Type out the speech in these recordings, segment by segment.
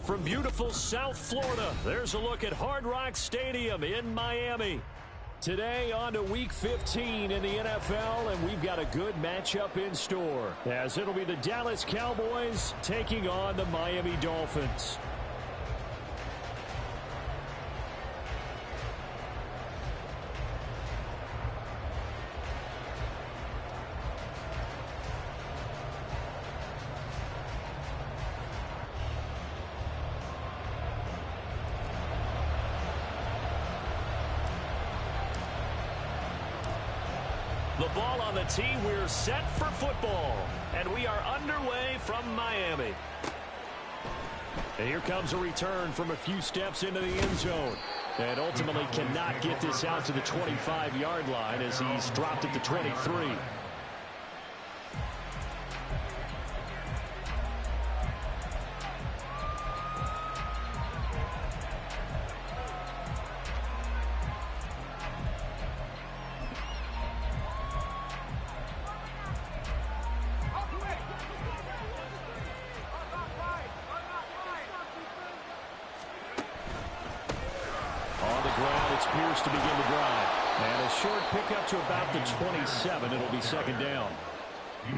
From beautiful South Florida, there's a look at Hard Rock Stadium in Miami. Today on to Week 15 in the NFL, and we've got a good matchup in store, as it'll be the Dallas Cowboys taking on the Miami Dolphins. The ball on the tee, we're set for football. And we are underway from Miami. And here comes a return from a few steps into the end zone. And ultimately cannot get this out to the 25-yard line as he's dropped at the 23. Pierce to begin the drive. And a short pickup to about the 27. It'll be second down.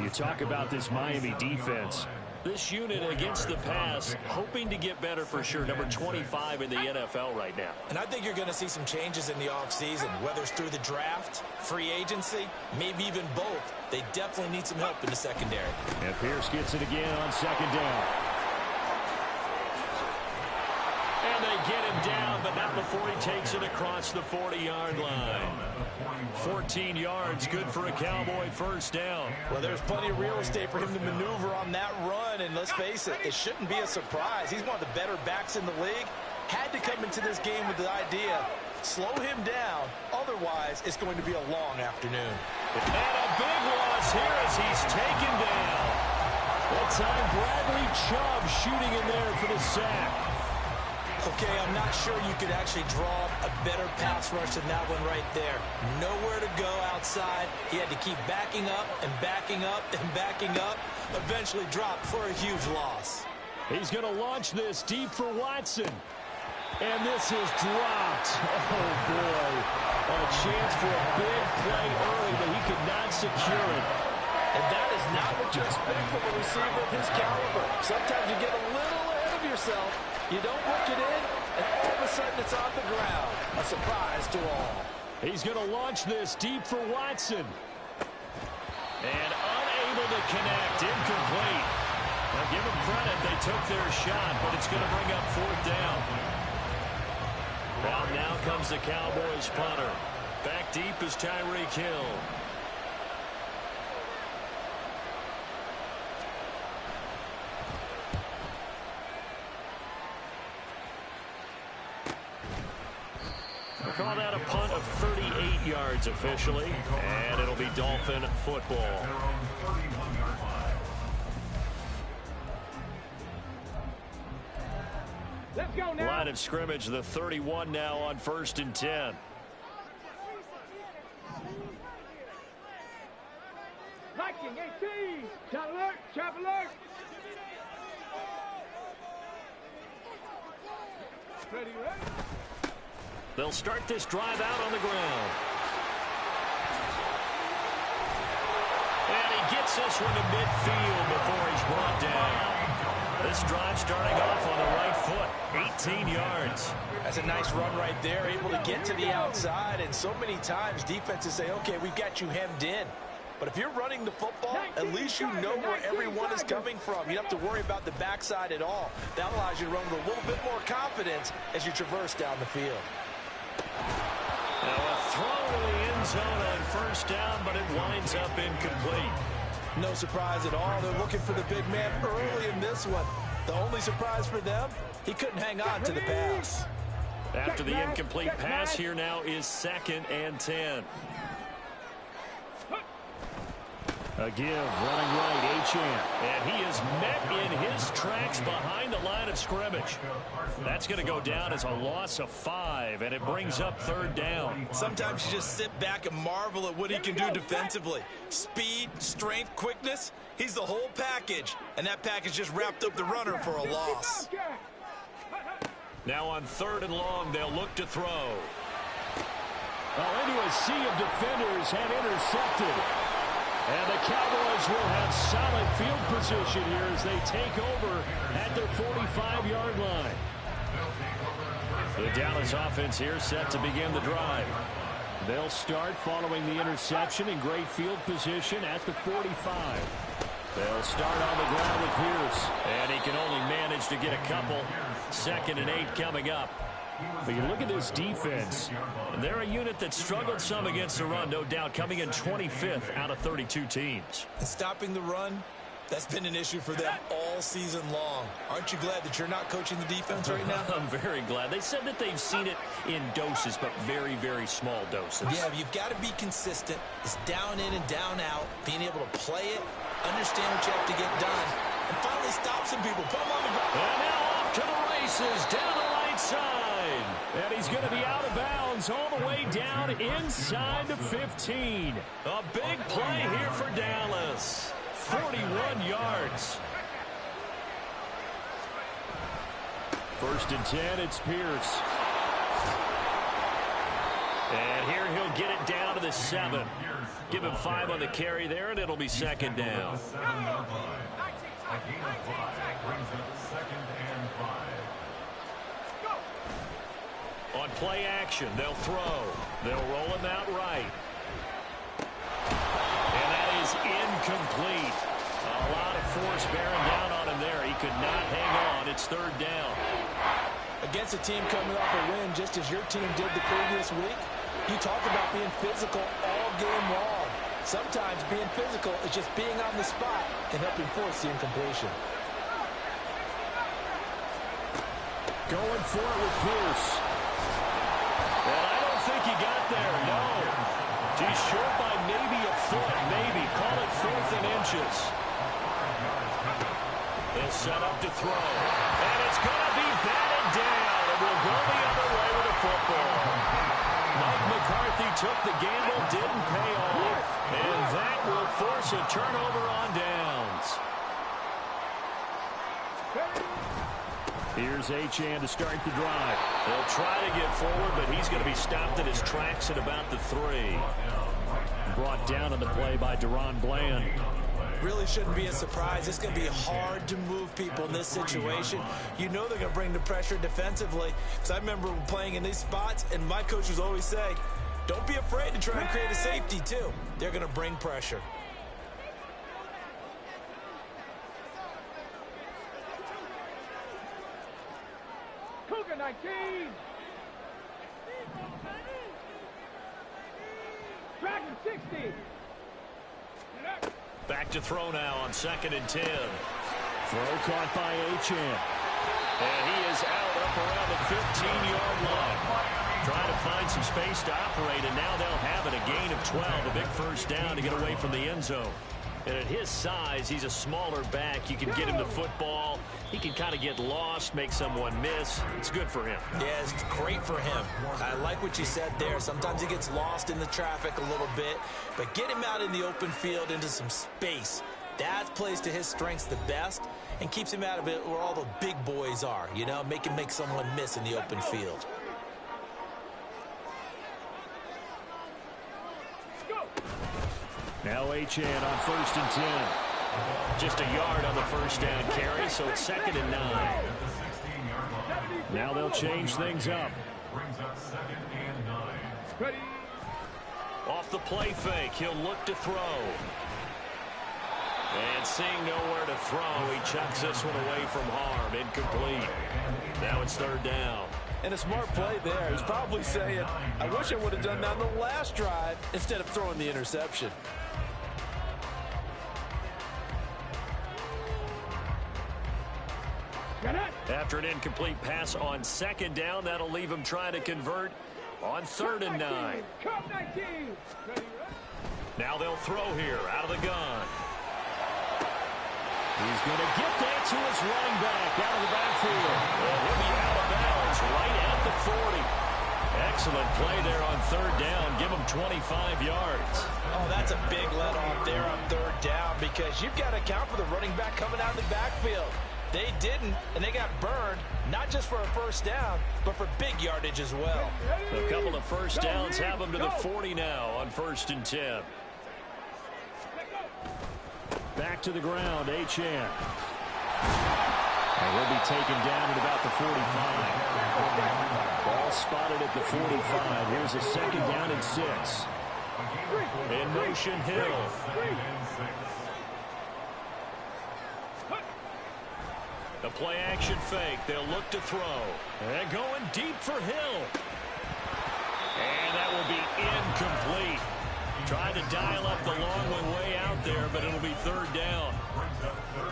You talk about this Miami defense. This unit against the pass, hoping to get better for sure. Number 25 in the NFL right now. And I think you're going to see some changes in the offseason, whether it's through the draft, free agency, maybe even both. They definitely need some help in the secondary. And Pierce gets it again on second down. And they to get him down, but not before he takes it across the 40-yard line. 14 yards, good for a Cowboy first down. Well, there's plenty of real estate for him to maneuver on that run, and let's face it, it shouldn't be a surprise. He's one of the better backs in the league. Had to come into this game with the idea, slow him down, otherwise it's going to be a long afternoon. And a big loss here as he's taken down. That time Bradley Chubb shooting in there for the sack. Okay, I'm not sure you could actually draw a better pass rush than that one right there. Nowhere to go outside. He had to keep backing up and backing up and backing up. Eventually dropped for a huge loss. He's going to launch this deep for Watson. And this is dropped. Oh, boy. A chance for a big play early, but he could not secure it. And that is not what you expect from a receiver of his caliber. Sometimes you get a little ahead of yourself. You don't work it in, and all of a sudden it's on the ground. A surprise to all. He's going to launch this deep for Watson. And unable to connect. Incomplete. Now give them credit. They took their shot, but it's going to bring up fourth down. Well, now comes the Cowboys punter. Back deep is Tyreek Hill. Call that a punt of 38 yards officially, and it'll be Dolphin football. Let's go now. Line of scrimmage, the 31 now on 1st and 10. Viking 18. Trap alert, trap alert. Ready, ready. They'll start this drive out on the ground. And he gets this one to midfield before he's brought down. This drive starting off on the right foot, 18 yards. That's a nice run right there, able to get to the outside, and so many times defenses say, okay, we've got you hemmed in. But if you're running the football, at least you know where everyone is coming from. You don't have to worry about the backside at all. That allows you to run with a little bit more confidence as you traverse down the field. Now a throw to the end zone on first down, but it winds up incomplete. No surprise at all. They're looking for the big man early in this one. The only surprise for them, he couldn't hang on to the pass. After the incomplete pass, here now is 2nd and 10. A give, running right, Achane. And he is met in his tracks behind the line of scrimmage. That's going to go down as a loss of 5, and it brings up 3rd down. Sometimes you just sit back and marvel at what he can do defensively. Speed, strength, quickness, he's the whole package. And that package just wrapped up the runner for a loss. Now on 3rd and long, they'll look to throw. Well, into a sea of defenders and intercepted. And the Cowboys will have solid field position here as they take over at their 45-yard line. The Dallas offense here set to begin the drive. They'll start following the interception in great field position at the 45. They'll start on the ground with Pierce. And he can only manage to get a couple. 2nd and 8 coming up. But you look at this defense, they're a unit that struggled some against the run, no doubt, coming in 25th out of 32 teams. And stopping the run, that's been an issue for them all season long. Aren't you glad that you're not coaching the defense right now? I'm very glad. They said that they've seen it in doses, but very, very small doses. Yeah, you've got to be consistent. It's down in and down out, being able to play it, understand what you have to get done, and finally stop some people. Put them on the ground. And now off to the races, down the right side. And he's going to be out of bounds all the way down inside the 15. A big play here for Dallas. 41 yards. 1st and 10, it's Pierce. And here he'll get it down to the 7. Give him 5 on the carry there, and it'll be 2nd down. On play action, they'll throw. They'll roll him out right. And that is incomplete. A lot of force bearing down on him there. He could not hang on. It's 3rd down. Against a team coming off a win just as your team did the previous week, you talk about being physical all game long. Sometimes being physical is just being on the spot and helping force the incompletion. Going for it with Pierce. And I don't think he got there, no. He's short by maybe a foot, maybe. Call it 4th and inches. It's set up to throw. And it's going to be batted down. And we'll go the other way with the football. Mike McCarthy took the gamble, didn't pay off. And that will force a turnover on downs. Here's Achane to start the drive. They'll try to get forward, but he's going to be stopped in his tracks at about the 3. Brought down on the play by Deron Bland. Really shouldn't be a surprise. It's going to be hard to move people in this situation. You know they're going to bring the pressure defensively. Because I remember playing in these spots, and my coach was always saying, don't be afraid to try and create a safety, too. They're going to bring pressure. Cougar 19. Dragon 60. Back to throw now on 2nd and 10. Throw caught by Achane. And he is out up around the 15-yard line. Trying to find some space to operate, and now they'll have it. A gain of 12, a big first down to get away from the end zone. And at his size, he's a smaller back. You can get him the football. He can kind of get lost, make someone miss. It's good for him. Yeah, it's great for him. I like what you said there. Sometimes he gets lost in the traffic a little bit, but get him out in the open field into some space. That plays to his strengths the best and keeps him out of it where all the big boys are, you know, make him make someone miss in the open field. Now Achane on 1st and 10. Just a yard on the first down carry, so it's 2nd and 9. Now they'll change things up. Off the play fake, he'll look to throw. And seeing nowhere to throw, he chucks this one away from harm. Incomplete. Now it's 3rd down. And a smart play there. He's probably saying, I wish I would have done that on the last drive instead of throwing the interception. After an incomplete pass on 2nd down, that'll leave him trying to convert on 3rd and 9. Now they'll throw here out of the gun. He's going to get that to his running back out of the backfield. And he'll be out of bounds right at the 40. Excellent play there on 3rd down. Give him 25 yards. Oh, that's a big let off there on 3rd down because you've got to account for the running back coming out of the backfield. They didn't, and they got burned, not just for a first down, but for big yardage as well. A couple of first downs have them to the 40 now on 1st and 10. Back to the ground, Achane. And he'll be taken down at about the 45. Ball spotted at the 45. Here's a 2nd down and 6. In motion, Hill. The play action fake. They'll look to throw. And going deep for Hill. And that will be incomplete. Tried to dial up the long one way out there, but it'll be 3rd down.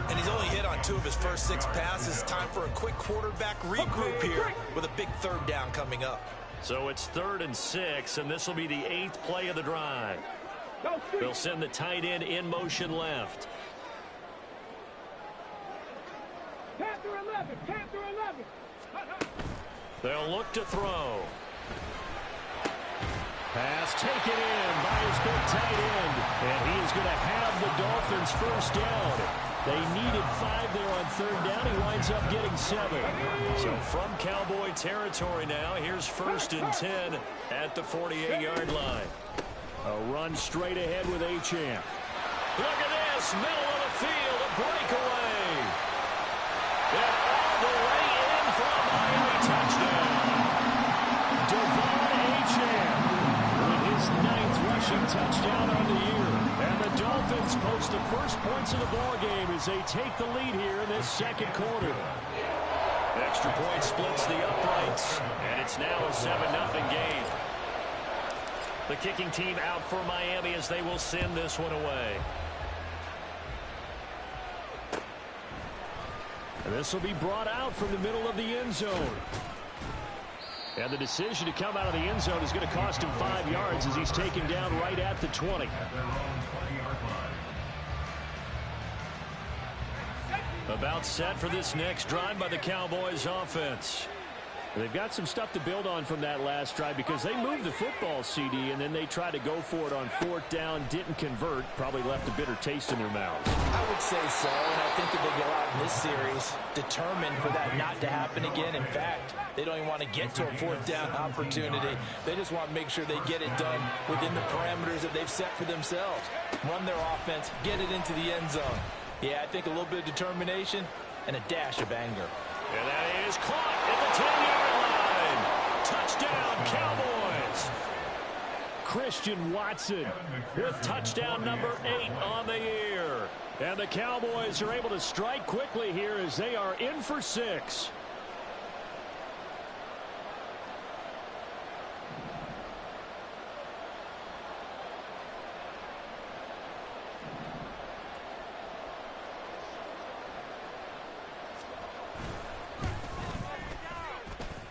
And he's only hit on 2 of his first 6 passes. Time for a quick quarterback regroup here with a big 3rd down coming up. So it's 3rd and 6, and this will be the 8th play of the drive. They'll send the tight end in motion left. Panther 11, Panther 11. They'll look to throw. Pass taken in by his big tight end. And he is going to have the Dolphins first down. They needed 5 there on 3rd down. He winds up getting 7. So from Cowboy territory now, here's 1st and 10 at the 48-yard line. A run straight ahead with Achane. Look at this, middle of the field, a breakaway. And all the way in for a Miami touchdown. Achane with his 9th rushing touchdown on the year. And the Dolphins post the first points of the ball game as they take the lead here in this 2nd quarter. extra point splits the uprights, and it's now a 7-0 game. The kicking team out for Miami as they will send this one away. And this will be brought out from the middle of the end zone. And the decision to come out of the end zone is going to cost him 5 yards as he's taken down right at the 20. About set for this next drive by the Cowboys offense. They've got some stuff to build on from that last drive because they moved the football, CD, and then they tried to go for it on 4th down, didn't convert, probably left a bitter taste in their mouths. I would say so, and I think that they go out in this series determined for that not to happen again. In fact, they don't even want to get to a 4th down opportunity. They just want to make sure they get it done within the parameters that they've set for themselves. Run their offense, get it into the end zone. Yeah, I think a little bit of determination and a dash of anger. And that is caught at the 10-yard line. Touchdown, Cowboys. Christian Watson with touchdown number 8 on the year. And the Cowboys are able to strike quickly here as they are in for 6.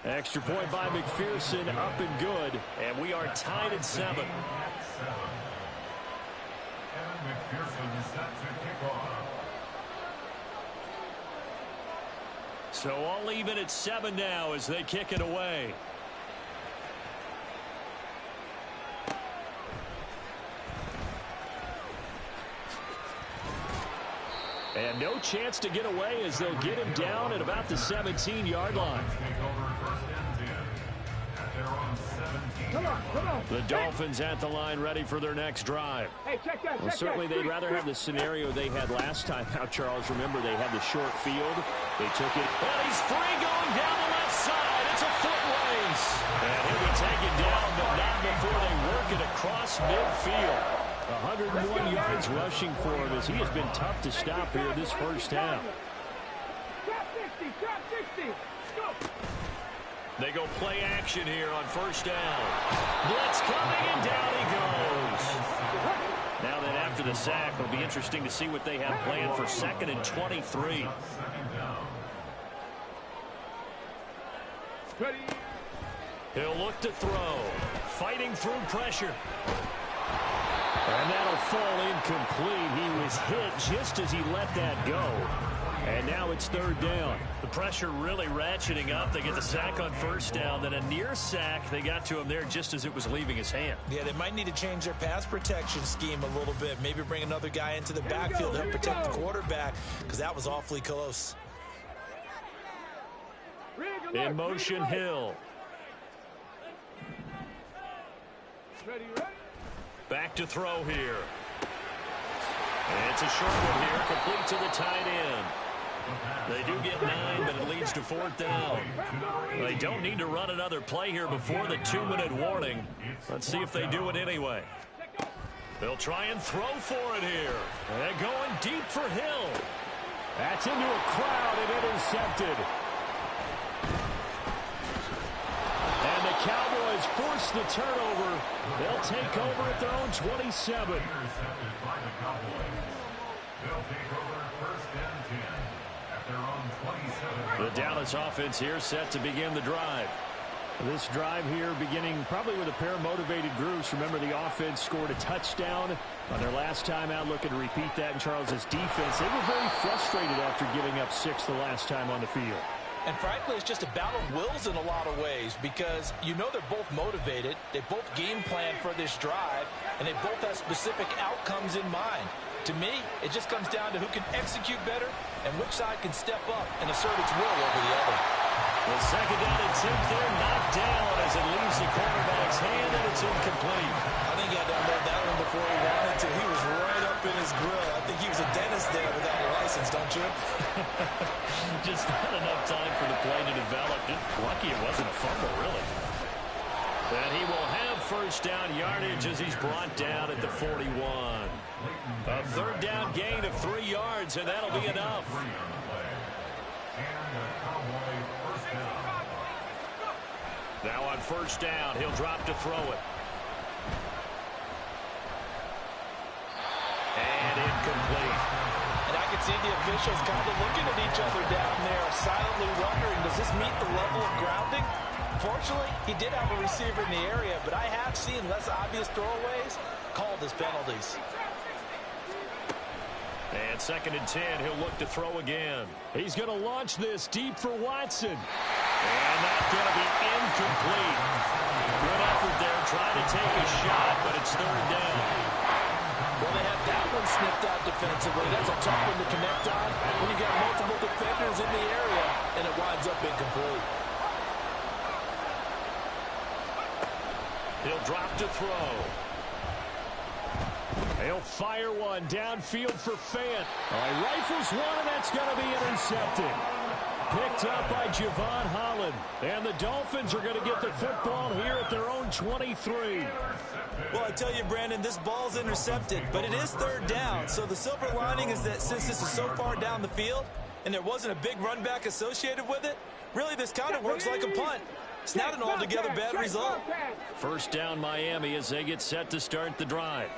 Extra point by McPherson, up and good, and we are tied at 7. So all even at 7 now as they kick it away. And no chance to get away as they'll get him down at about the 17-yard line. Come on. The Dolphins at the line ready for their next drive. Hey, check that. Well, certainly they'd rather have the scenario they had last time out, Charles. Remember, they had the short field. They took it. Well, he's free going down the left side. It's a foot race. And he'll be taken down, but not before they work it across midfield. 101 yards rushing for him as he has been tough to stop here this first half. Trap 60. Go. They go play action here on 1st down. Blitz coming, and down he goes. Now then, after the sack, it'll be interesting to see what they have planned for 2nd and 23. Ready. He'll look to throw. Fighting through pressure. And that'll fall incomplete. He was hit just as he let that go. And now it's 3rd down. The pressure really ratcheting up. They get the sack on 1st down. Then a near sack. They got to him there just as it was leaving his hand. Yeah, they might need to change their pass protection scheme a little bit. Maybe bring another guy into the backfield to help protect the quarterback, because that was awfully close. In motion, Hill. Ready. Back to throw here. And it's a short one here, complete to the tight end. They do get 9, but it leads to 4th down. They don't need to run another play here before the 2-minute warning. Let's see if they do it anyway. They'll try and throw for it here. And going deep for Hill. That's into a crowd and intercepted. And the Cowboys force the turnover. They'll take over at their own 27. The Dallas offense here set to begin the drive. This drive here beginning probably with a pair of motivated groups. Remember, the offense scored a touchdown on their last time out. Looking to repeat that in Charles's defense. They were very frustrated after giving up 6 the last time on the field. And frankly, it's just a battle of wills in a lot of ways, because you know they're both motivated, they both game plan for this drive, and they both have specific outcomes in mind. To me, it just comes down to who can execute better and which side can step up and assert its will over the other. The 2nd down attempt there, knocked down as it leaves the quarterback's hand, and it's incomplete. I think he had to unload that one before he wanted to. He was right up in his grill. I think he was a dentist there without a license, don't you? Just not enough time for the play to develop. Just lucky it wasn't a fumble, really. And he will have 1st down yardage as he's brought down at the 41. A 3rd down gain of 3 yards, and that'll be enough. first down. He'll drop to throw it. And incomplete. And I can see the officials kind of looking at each other down there, silently wondering, does this meet the level of grounding? Fortunately, he did have a receiver in the area, but I have seen less obvious throwaways called as penalties. And 2nd and 10, he'll look to throw again. He's going to launch this deep for Watson. And that's going to be incomplete. Good effort there, trying to take a shot, but it's 3rd down. Well, they had that one snipped out defensively. That's a tough one to connect on when you got multiple defenders in the area, and it winds up incomplete. He'll drop to throw. He'll fire one downfield for Fant. He rifles one, and that's going to be intercepted. Picked up by Javon Holland. And the Dolphins are going to get the football here at their own 23. Well, I tell you, Brandon, this ball's intercepted, but it is 3rd down. So the silver lining is that since this is so far down the field and there wasn't a big run back associated with it, really this kind of works like a punt. It's not an altogether bad result. First down Miami as they get set to start the drive.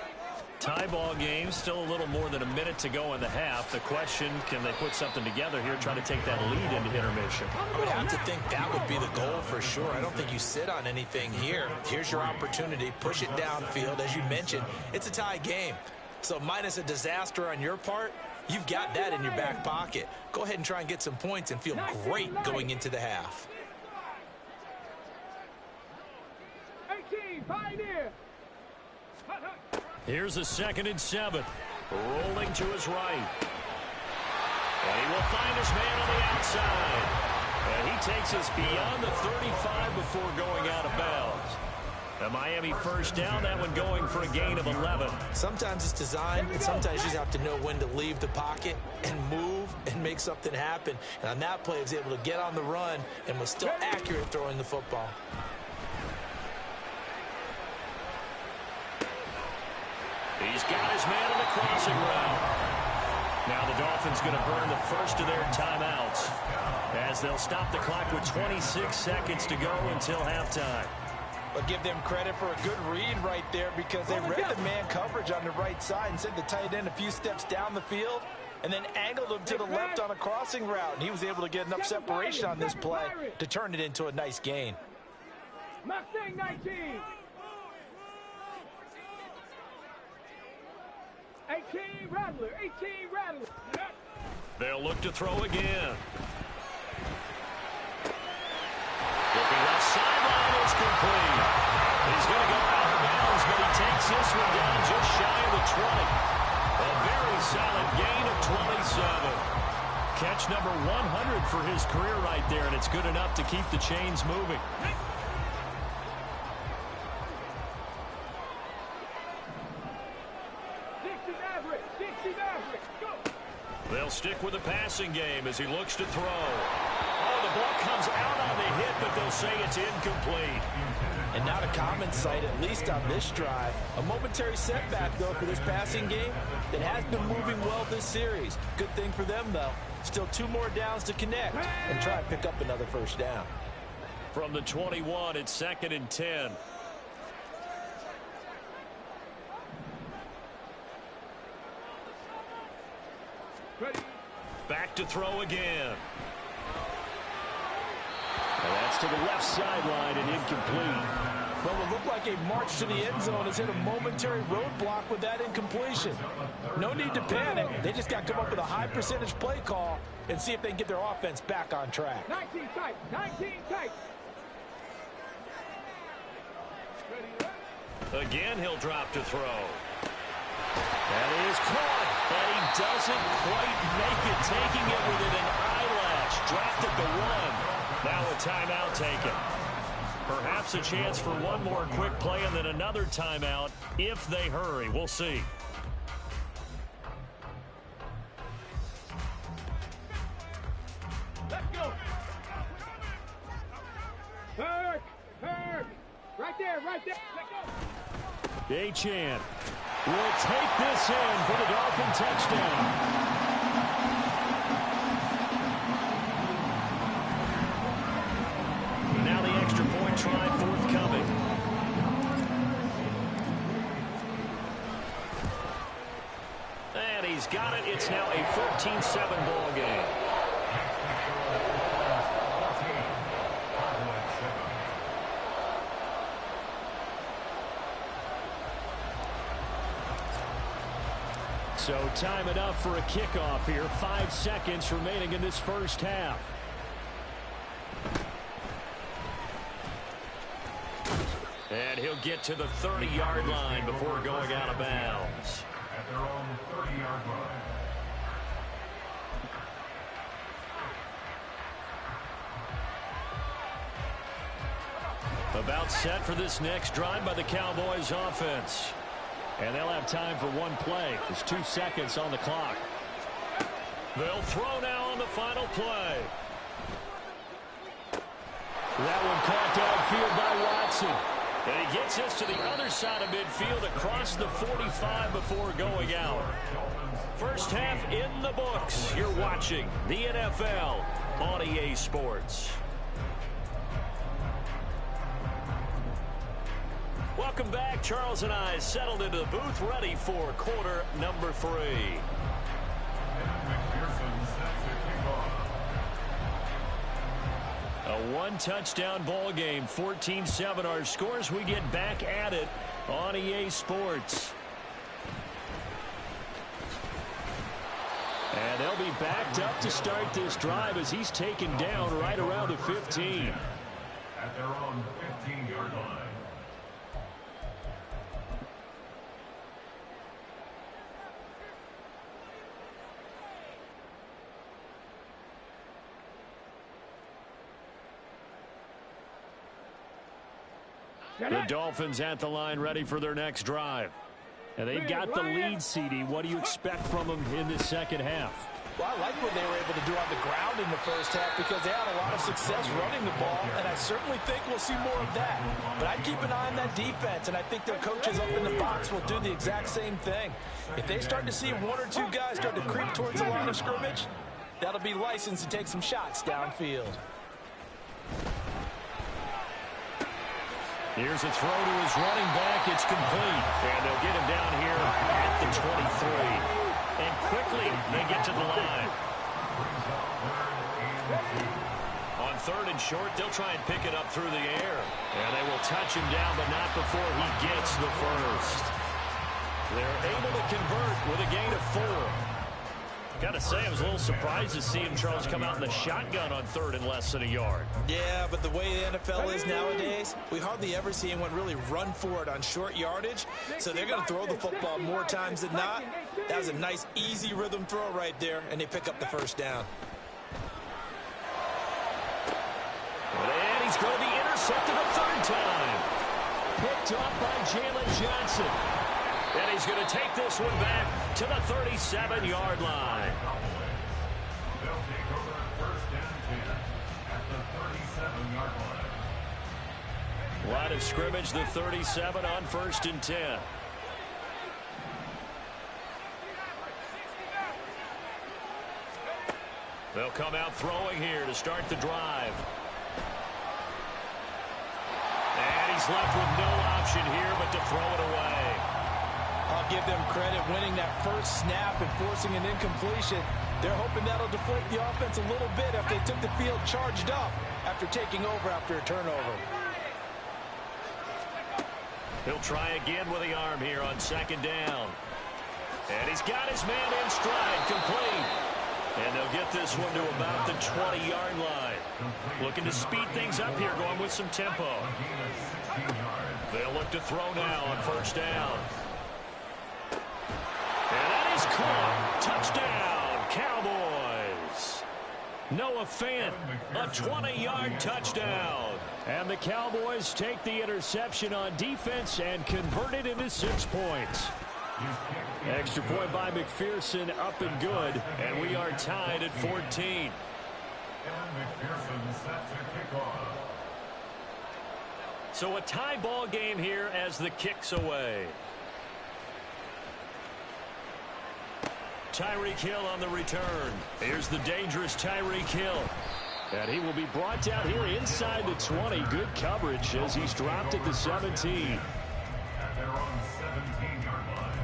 Tie ball game, still a little more than a minute to go in the half. The question, can they put something together here, try to take that lead into intermission? I would have to think that would be the goal for sure. I don't think you sit on anything here. Here's your opportunity. Push it downfield. As you mentioned, it's a tie game. So minus a disaster on your part, you've got that in your back pocket. Go ahead and try and get some points and feel great going into the half. 18, Pioneer. Here's a 2nd and 7. Rolling to his right. And he will find his man on the outside. And he takes us beyond the 35 before going out of bounds. A Miami first down, that one going for a gain of 11. Sometimes it's designed, and sometimes you just have to know when to leave the pocket and move and make something happen. And on that play, he was able to get on the run and was still accurate throwing the football. He's got his man on the crossing route. Now the Dolphins going to burn the first of their timeouts as they'll stop the clock with 26 seconds to go until halftime. But give them credit for a good read right there because they read the man coverage on the right side and sent the tight end a few steps down the field and then angled him to the left on a crossing route. And he was able to get enough separation on this play to turn it into a nice gain. Mustang 19. 18 Rattler, 18 Rattler. They'll look to throw again. Looking left sideline, it's complete. He's going to go out of bounds, but he takes this one down just shy of the 20. A very solid gain of 27. Catch number 100 for his career right there, and it's good enough to keep the chains moving. They'll stick with the passing game as he looks to throw. Oh, the ball comes out on the hit, but they'll say it's incomplete. And not a common sight, at least on this drive. A momentary setback, though, for this passing game that has been moving well this series. Good thing for them, though. Still 2 more downs to connect and try and pick up another first down. From the 21, it's 2nd and 10. Ready. Back to throw again. And that's to the left sideline and incomplete. Well, it looked like a march to the end zone has hit a momentary roadblock with that incompletion. No need to panic. They just got to come up with a high percentage play call and see if they can get their offense back on track. 19 tight, 19 tight. Again, he'll drop to throw. That is caught, but he doesn't quite make it, taking it within an eyelash. Dropped at the 1. Now a timeout taken. Perhaps a chance for one more quick play and then another timeout if they hurry. We'll see. Let's go. Hurk, hurk. Right there, right there. Let's go. Achane will take this in for the Dolphin touchdown. Now the extra point try, 4th he's got it. It's now a 14-7 ball game. So time enough for a kickoff here. 5 seconds remaining in this first half. And he'll get to the 30-yard line before going out of bounds. At their own 30-yard line. About set for this next drive by the Cowboys offense. And they'll have time for one play. There's 2 seconds on the clock. They'll throw now on the final play. That one caught downfield by Watson. And he gets us to the other side of midfield across the 45 before going out. First half in the books. You're watching the NFL on EA Sports. Welcome back. Charles and I settled into the booth, ready for quarter number 3. A one-touchdown ball game, 14-7 our scores. We get back at it on EA Sports. And they'll be backed up to start this drive as he's taken down right around the 15. At their own 15-yard line. The Dolphins at the line ready for their next drive. And they've got the lead, CD. What do you expect from them in this second half? Well, I like what they were able to do on the ground in the first half because they had a lot of success running the ball, and I certainly think we'll see more of that. But I'd keep an eye on that defense, and I think their coaches up in the box will do the exact same thing. If they start to see 1 or 2 guys start to creep towards the line of scrimmage, that'll be licensed to take some shots downfield. Here's a throw to his running back. It's complete. And they'll get him down here at the 23. And quickly, they get to the line. On 3rd and short, they'll try and pick it up through the air. And they will touch him down, but not before he gets the first. They're able to convert with a gain of 4. Got to say, I was a little surprised to see him, Charles, come out in the shotgun on 3rd and less than a yard. Yeah, but the way the NFL is nowadays, we hardly ever see anyone really run for it on short yardage. So they're going to throw the football more times than not. That was a nice, easy rhythm throw right there, and they pick up the first down. And he's going to be intercepted a 3rd time. Picked up by Jalen Johnson. And he's going to take this one back to the 37-yard line. They'll take over 1st and 10 at the 37-yard line. Line of scrimmage, the 37 on 1st and 10. They'll come out throwing here to start the drive. And he's left with no option here but to throw it away. I'll give them credit winning that first snap and forcing an incompletion. They're hoping that'll deflate the offense a little bit if they took the field charged up after taking over after a turnover. He'll try again with the arm here on 2nd down. And he's got his man in stride, complete. And they'll get this one to about the 20-yard line. Looking to speed things up here, going with some tempo. They'll look to throw now on 1st down. And that is caught. Touchdown, Cowboys. Noah Fant, a 20-yard touchdown. And the Cowboys take the interception on defense and convert it into 6 points. Extra point by McPherson, up and good. And we are tied at 14. McPherson set to kick off. So a tie ball game here as the kick's away. Tyreek Hill on the return. Here's the dangerous Tyreek Hill. And he will be brought down here inside the 20. Good coverage as he's dropped at the 17. At their own 17-yard line.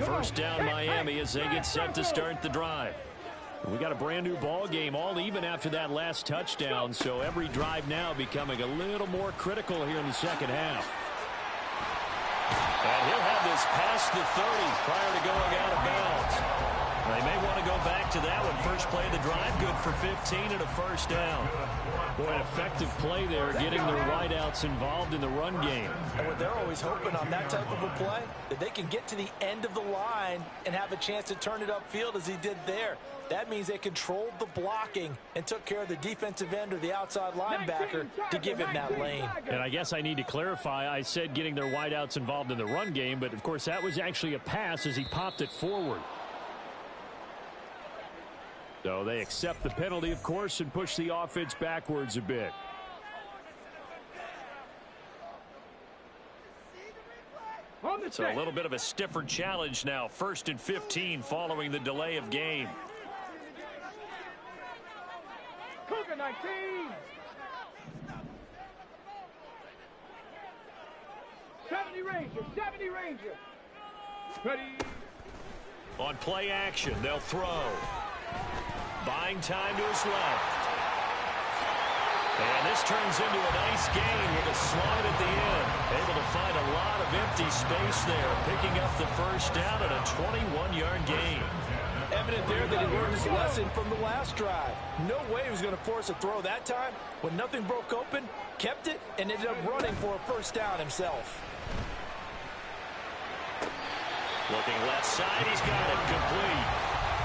first down Miami as they get set to start the drive. We got a brand new ball game, all even after that last touchdown, so every drive now becoming a little more critical here in the second half. And he'll have this past the 30 prior to going out of bounds. They may want to go back to that one. First play of the drive, good for 15 and a first down. Boy, an effective play there, getting their wideouts involved in the run game. And what they're always hoping on that type of a play, that they can get to the end of the line and have a chance to turn it upfield as he did there. That means they controlled the blocking and took care of the defensive end or the outside linebacker to give him that lane. And I guess I need to clarify, I said getting their wideouts involved in the run game, but of course that was actually a pass as he popped it forward. So they accept the penalty, of course, and push the offense backwards a bit. So a little bit of a stiffer challenge now. 1st and 15 following the delay of game. Cougar 19. '70 Ranger. Ready. On play action, they'll throw. Buying time to his left. And this turns into a nice gain with a slide at the end. Able to find a lot of empty space there, picking up the first down and a 21-yard gain. Evident there that he learned his lesson from the last drive. No way he was going to force a throw that time. When nothing broke open, kept it, and ended up running for a first down himself. Looking left side, he's got it complete.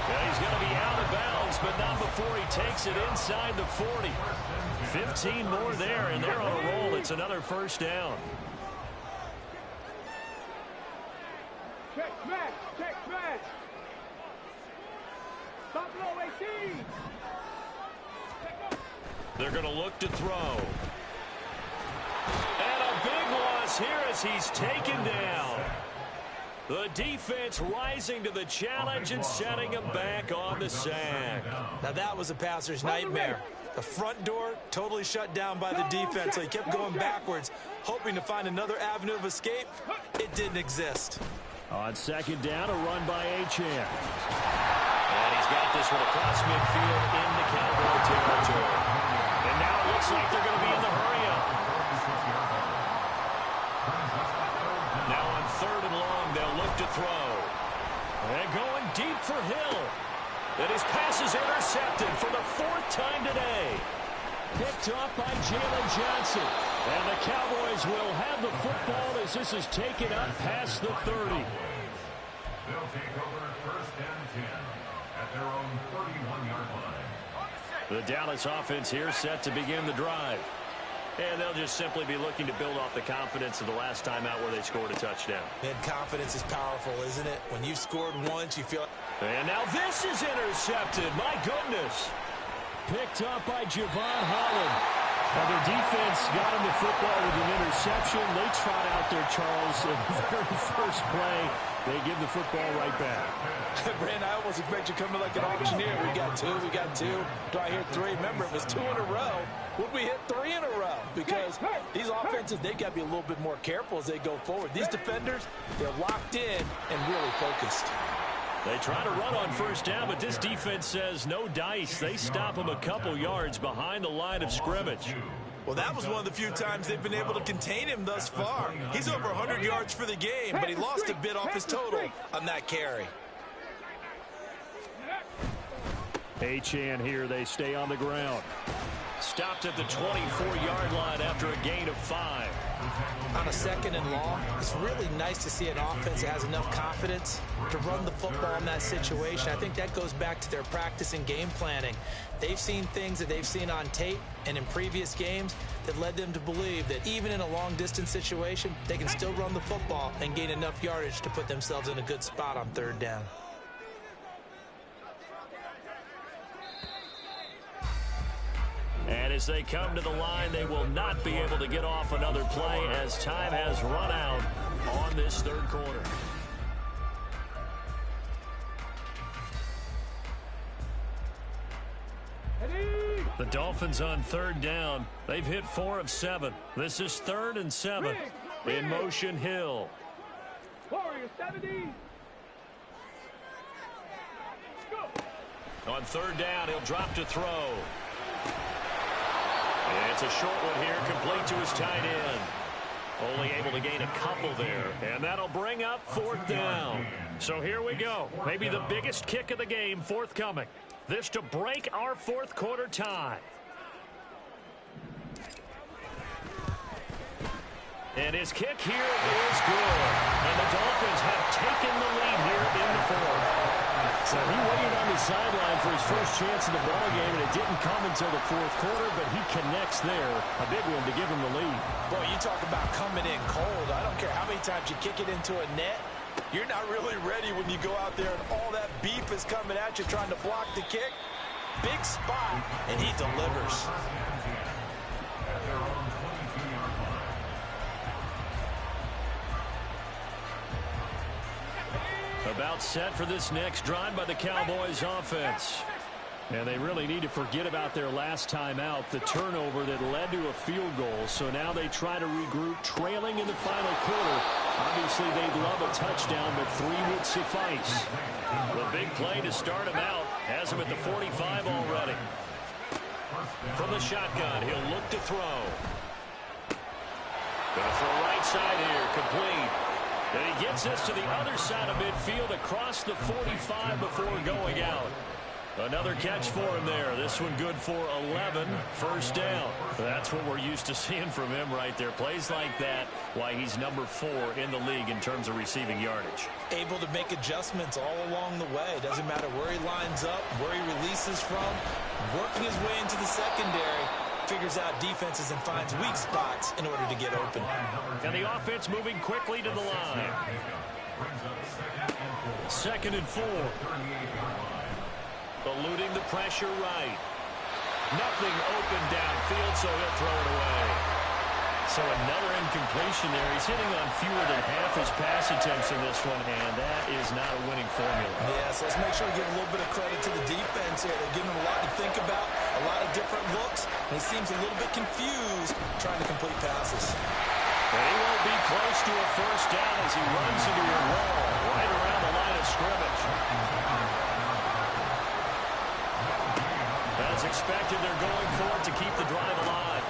And he's going to be out of bounds, but not before he takes it inside the 40. 15 more there, and they're on a roll. It's another first down. Check smash. Stop low 18. They're going to look to throw. And a big loss here as he's taken down. The defense rising to the challenge and setting him back on the sack. Now that was a passer's nightmare. The front door totally shut down by the defense, so he kept going backwards, hoping to find another avenue of escape. It didn't exist. On second down, a run by Achane. And he's got this one across midfield into Cowboy territory. And now it looks like they're going to be in the hurry-up. Now on 3rd and long, they'll look to throw. And going deep for Hill. And his pass is intercepted for the 4th time today. Picked off by Jalen Johnson. And the Cowboys will have the football as this is taken up past the 30. They'll take over 1st and 10 at their own 31-yard line. The Dallas offense here set to begin the drive. And they'll just simply be looking to build off the confidence of the last time out where they scored a touchdown. Man, confidence is powerful, isn't it? When you've scored once, you feel... And now this is intercepted. My goodness. Picked up by Javon Holland. Now their defense got him the football with an interception. They trot out there, Charles, in the very first play. They give the football right back. Brandon, I almost expect you coming like an auctioneer. We got two. Do I hear 3? Remember, it was 2 in a row. Would we hit 3 in a row? Because these offenses, they got to be a little bit more careful as they go forward. These defenders, they're locked in and really focused. They try to run on first down, but this defense says no dice. They stop him a couple yards behind the line of scrimmage. Well, that was one of the few times they've been able to contain him thus far. He's over 100 yards for the game, but he lost a bit off his total on that carry. Achane here, they stay on the ground. Stopped at the 24-yard line after a gain of 5. On a 2nd and long, it's really nice to see an offense that has enough confidence to run the football in that situation. I think that goes back to their practice and game planning. They've seen things that they've seen on tape and in previous games that led them to believe that even in a long-distance situation, they can still run the football and gain enough yardage to put themselves in a good spot on 3rd down. And as they come to the line, they will not be able to get off another play as time has run out on this 3rd quarter. The Dolphins on 3rd down. They've hit 4 of 7. This is 3rd and 7. In motion, Hill. Warrior 70. On third down, he'll drop to throw. And it's a short one here, complete to his tight end. Only able to gain a couple there. And that'll bring up fourth down. So here we go. Maybe the biggest kick of the game forthcoming. This to break our fourth quarter tie. And his kick here is good. And the Dolphins have taken the lead here in the fourth. So he waited on the sideline for his first chance in the ballgame, and it didn't come until the fourth quarter, but he connects there. A big one to give him the lead. Boy, you talk about coming in cold. I don't care how many times you kick it into a net. You're not really ready when you go out there and all that beef is coming at you trying to block the kick. Big spot, and he delivers. About set for this next drive by the Cowboys offense. And they really need to forget about their last time out, the turnover that led to a field goal. So now they try to regroup, trailing in the final quarter. Obviously, they'd love a touchdown, but 3 would suffice. The big play to start him out has him at the 45 already. From the shotgun, he'll look to throw. Gonna throw right side here, complete. And he gets us to the other side of midfield across the 45 before going out. Another catch for him there. This one good for 11. First down. That's what we're used to seeing from him right there. Plays like that, why he's number 4 in the league in terms of receiving yardage. Able to make adjustments all along the way. Doesn't matter where he lines up, where he releases from. Working his way into the secondary. Figures out defenses and finds weak spots in order to get open. And the offense moving quickly to the line. 2nd and 4. Eluding the pressure right. Nothing open downfield, so he'll throw it away. So another incompletion there. He's hitting on fewer than half his pass attempts in this one, and that is not a winning formula. Yeah, so let's make sure we give a little bit of credit to the defense here. They're giving him a lot to think about, a lot of different looks, and he seems a little bit confused trying to complete passes. And he won't be close to a first down as he runs into a wall right around the line of scrimmage. As expected, they're going for it to keep the drive alive.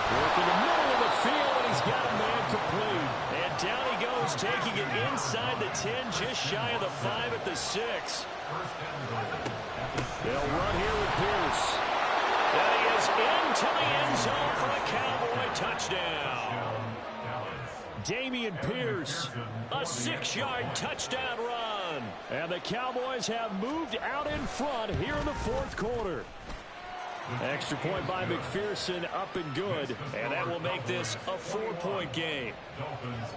Working the middle of the field, and he's got a man complete. And down he goes, taking it inside the 10, just shy of the 5 at the 6. They'll run here with Pierce. And he is into the end zone for a Cowboy touchdown. Dameon Pierce, a 6-yard touchdown run. And the Cowboys have moved out in front here in the fourth quarter. Extra point by McPherson, up and good. And that will make this a 4-point game. Dolphins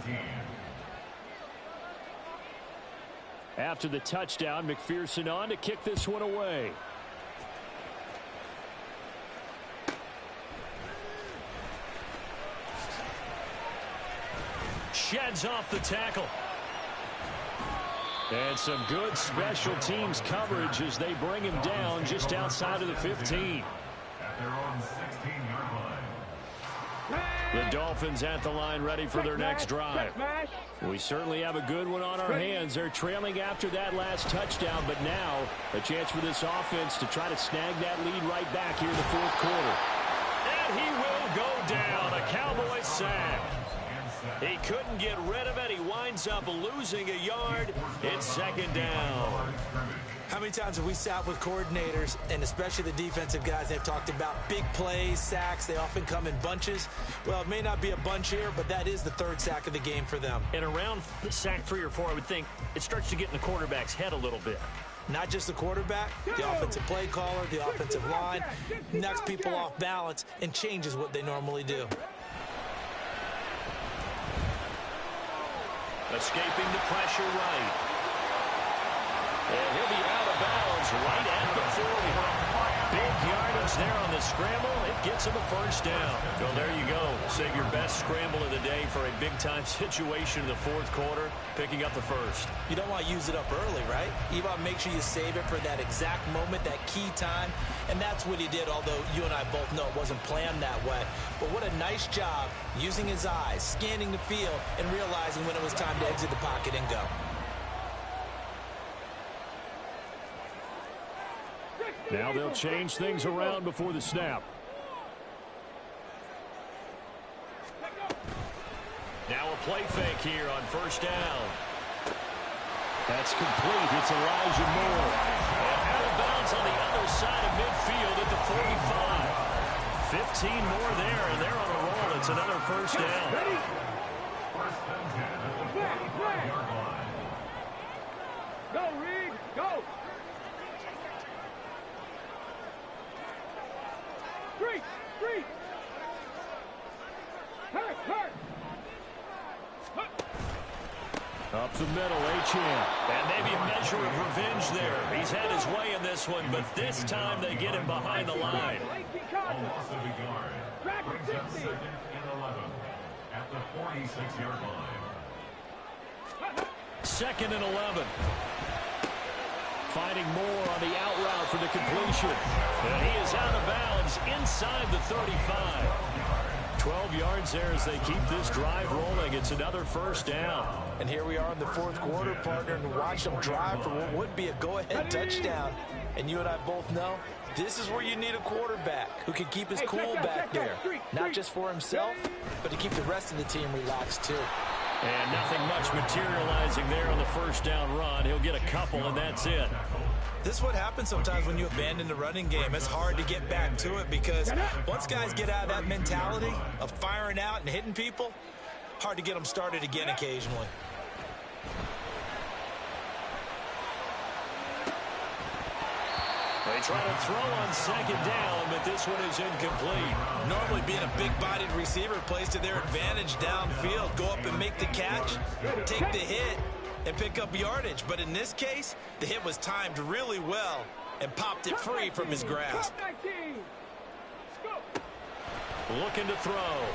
17. After the touchdown, McPherson on to kick this one away. Sheds off the tackle. And some good special teams coverage as they bring him down just outside of the 15. At their own 16-yard line. The Dolphins at the line ready for their next drive. We certainly have a good one on our hands. They're trailing after that last touchdown, but now a chance for this offense to try to snag that lead right back here in the fourth quarter. And he will go down. A Cowboy sack. He couldn't get rid of it. He winds up losing a yard. It's 2nd down. How many times have we sat with coordinators, and especially the defensive guys, they've talked about big plays, sacks. They often come in bunches. Well, it may not be a bunch here, but that is the 3rd sack of the game for them. And around sack 3 or 4, I would think it starts to get in the quarterback's head a little bit. Not just the quarterback, the offensive play caller, the offensive line, knocks people off balance and changes what they normally do. Escaping the pressure right. And he'll be out of bounds right at the 40. Big yardage there on the scramble. It gets him a first down. Well, there you go. Save your best scramble of the day for a big-time situation in the fourth quarter, picking up the first. You don't want to use it up early, right? You want to make sure you save it for that exact moment, that key time. And that's what he did, although you and I both know it wasn't planned that way. But what a nice job using his eyes, scanning the field, and realizing when it was time to exit the pocket and go. Now they'll change things around before the snap. Now a play fake here on first down. That's complete. It's Elijah Moore. And out of bounds on the other side of midfield at the 45. 15 more there, and they're on a roll. It's another first down. Ready? First and 10 at the 45-yard line. Go, Reed. Go. Street. Hurt. Up the middle, Achane. And maybe a measure of revenge there. He's had his way in this one, but this time they get him behind the line. A loss of a yard. Brings up 2nd and 11 at the 46-yard line. 2nd and 11. Finding Moore on the out route for the completion. And he is out of bounds inside the 35. 12 yards there as they keep this drive rolling. It's another first down. And here we are in the fourth quarter, partner, and watch them drive for what would be a go-ahead touchdown. And you and I both know this is where you need a quarterback who can keep his cool back there. Not just for himself, but to keep the rest of the team relaxed too. And nothing much materializing there on the first down run. He'll get a couple, and that's it. This is what happens sometimes when you abandon the running game. It's hard to get back to it because once guys get out of that mentality of firing out and hitting people, hard to get them started again occasionally. They try to throw on 2nd down, but this one is incomplete. Normally being a big-bodied receiver plays to their advantage downfield. Go up and make the catch, take the hit, and pick up yardage. But in this case, the hit was timed really well and popped it free from his grasp. Looking to throw.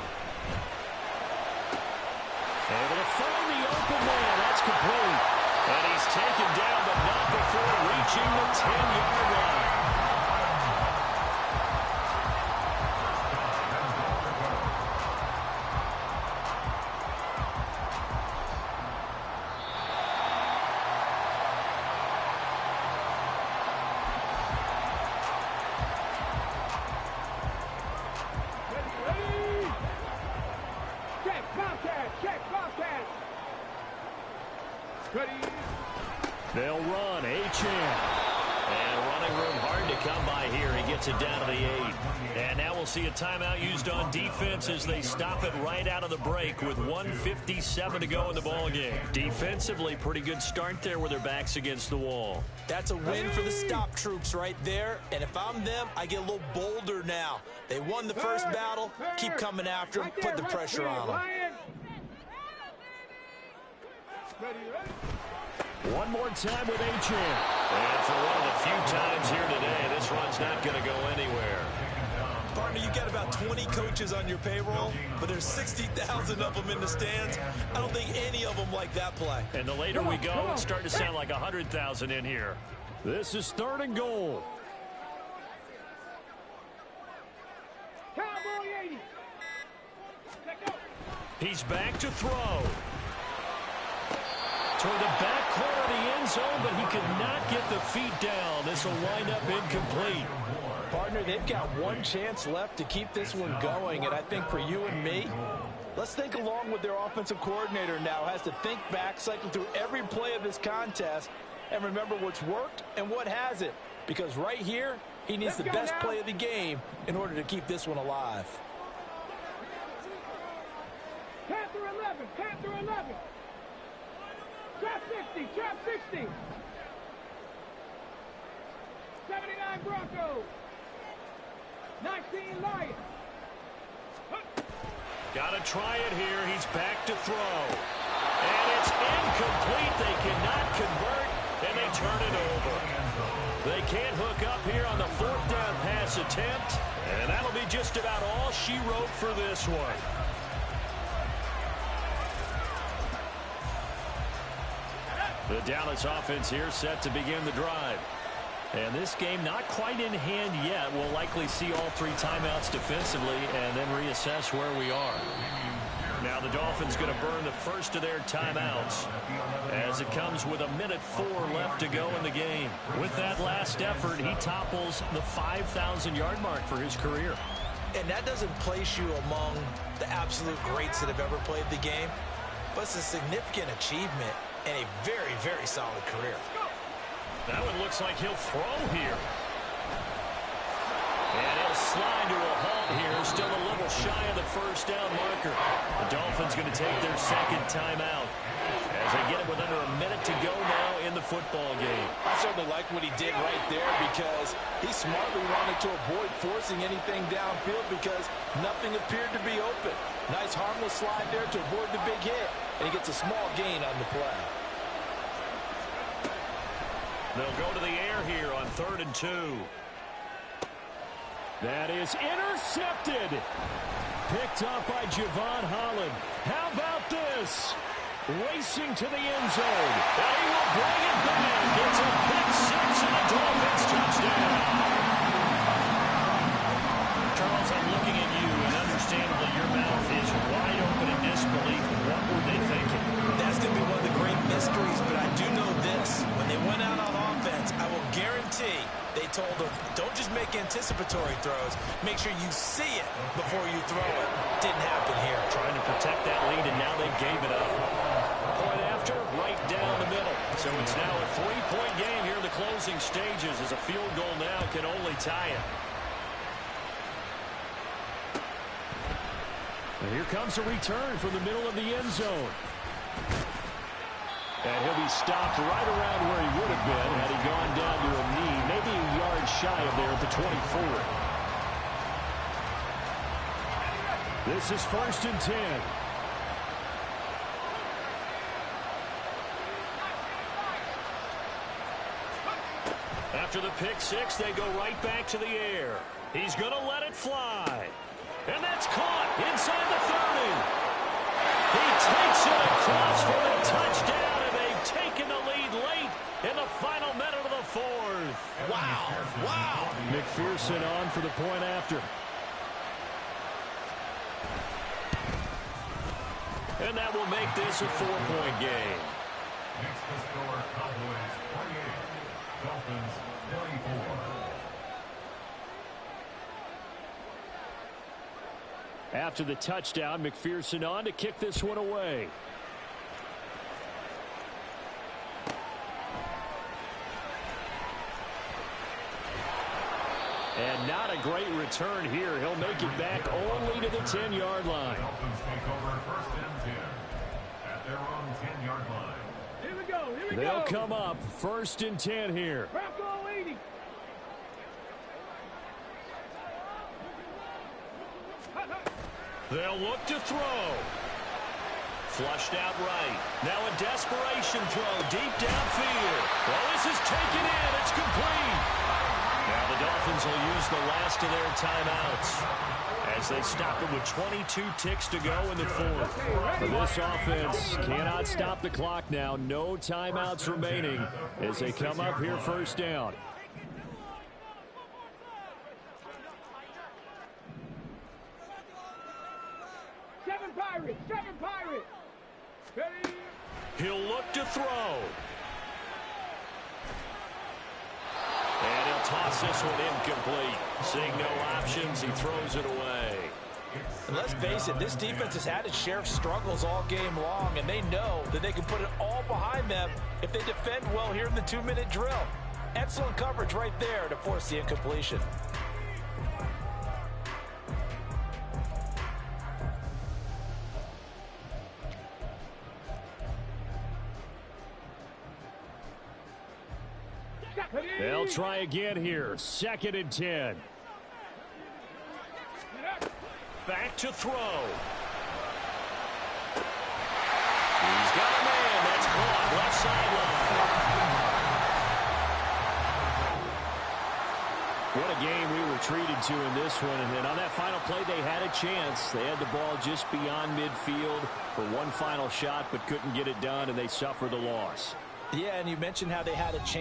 Able to find the open man. That's complete. And he's taken down, but not before reaching the 10-yard line. They'll run. Achane. And running room hard to come by here. He gets it down to the 8. And now we'll see a timeout used on defense as they stop it right out of the break with 1:57 to go in the ballgame. Defensively, pretty good start there with their backs against the wall. That's a win for the stop troops right there. And if I'm them, I get a little bolder now. They won the first battle. Keep coming after them. Put the pressure on them. One more time with Achane. And for one of the few times here today, this run's not going to go anywhere. Partner, you got about 20 coaches on your payroll, but there's 60,000 of them in the stands. I don't think any of them like that play. And the later we go, it's starting to sound like 100,000 in here. This is 3rd and goal. Cowboy 80. He's back to throw. Toward the back corner of the end zone, but he could not get the feet down. This will wind up incomplete. Partner, they've got one chance left to keep this one going, and I think for you and me, let's think along with their offensive coordinator now. Has to think back, cycle through every play of this contest, and remember what's worked and what hasn't. Because right here, he needs the best play of the game in order to keep this one alive. Panther 11. Trap 60. 79 Broncos. 19 Lions. Got to try it here. He's back to throw. And it's incomplete. They cannot convert, and they turn it over. They can't hook up here on the 4th down pass attempt, and that'll be just about all she wrote for this one. The Dallas offense here set to begin the drive. And this game not quite in hand yet. We'll likely see all 3 timeouts defensively and then reassess where we are. Now the Dolphins going to burn the first of their timeouts as it comes with 1:04 left to go in the game. With that last effort, he topples the 5,000-yard mark for his career. And that doesn't place you among the absolute greats that have ever played the game, but it's a significant achievement and a very, very solid career. That one looks like he'll throw here. And he'll slide to a halt here, still a little shy of the first down marker. The Dolphins going to take their second timeout as they get it with under a minute to go now in the football game. I certainly like what he did right there because he smartly wanted to avoid forcing anything downfield because nothing appeared to be open. Nice harmless slide there to avoid the big hit, and he gets a small gain on the play. They'll go to the air here on 3rd and 2. That is intercepted. Picked up by Javon Holland. How about this? Racing to the end zone. And he will bring it back. It's a pick six and a Dolphins touchdown. Charles, I'm looking at you, and understandably your mouth is wide open in disbelief. What were they thinking? That's going to be one of the great mysteries, but I do know this. When they went out on offense, I will guarantee they told them, don't just make anticipatory throws. Make sure you see it before you throw it. Didn't happen here. Trying to protect that lead, and now they gave it up. Point after, right down the middle. So it's now a 3-point game here in the closing stages as a field goal now can only tie it. And here comes a return from the middle of the end zone. And he'll be stopped right around where he would have been had he gone down to a knee, maybe a yard shy of there at the 24. This is 1st and 10. After the pick six, they go right back to the air. He's going to let it fly. And that's caught inside the 30. He takes it across for a touchdown, and they've taken the lead late in the final minute of the 4th. Wow, wow. McPherson on for the point after. And that will make this a 4-point game. Next to score, Cowboys 48, Dolphins 34. After the touchdown, McPherson on to kick this one away. And not a great return here. He'll make it back only to the 10-yard line. Dolphins take over 1st and 10 at their own 10-yard line. Here we go. Here we go. They'll come up 1st and 10 here. Bronco 80. They'll look to throw. Flushed out right. Now a desperation throw deep downfield. Well, this is taken in. It's complete. Now the Dolphins will use the last of their timeouts as they stop it with 22 ticks to go in the 4th. This offense cannot stop the clock now. No timeouts remaining as they come up here 1st down. Seven Pirates. Ready? He'll look to throw. And he'll toss this one incomplete. Seeing no options, he throws it away. And let's face it, this defense has had its share of struggles all game long, and they know that they can put it all behind them if they defend well here in the 2-minute drill. Excellent coverage right there to force the incompletion. They'll try again here. 2nd and 10. Back to throw. He's got a man. That's caught. Left sideline. What a game we were treated to in this one. And then on that final play, they had a chance. They had the ball just beyond midfield for one final shot, but couldn't get it done, and they suffered the loss. Yeah, and you mentioned how they had a chance.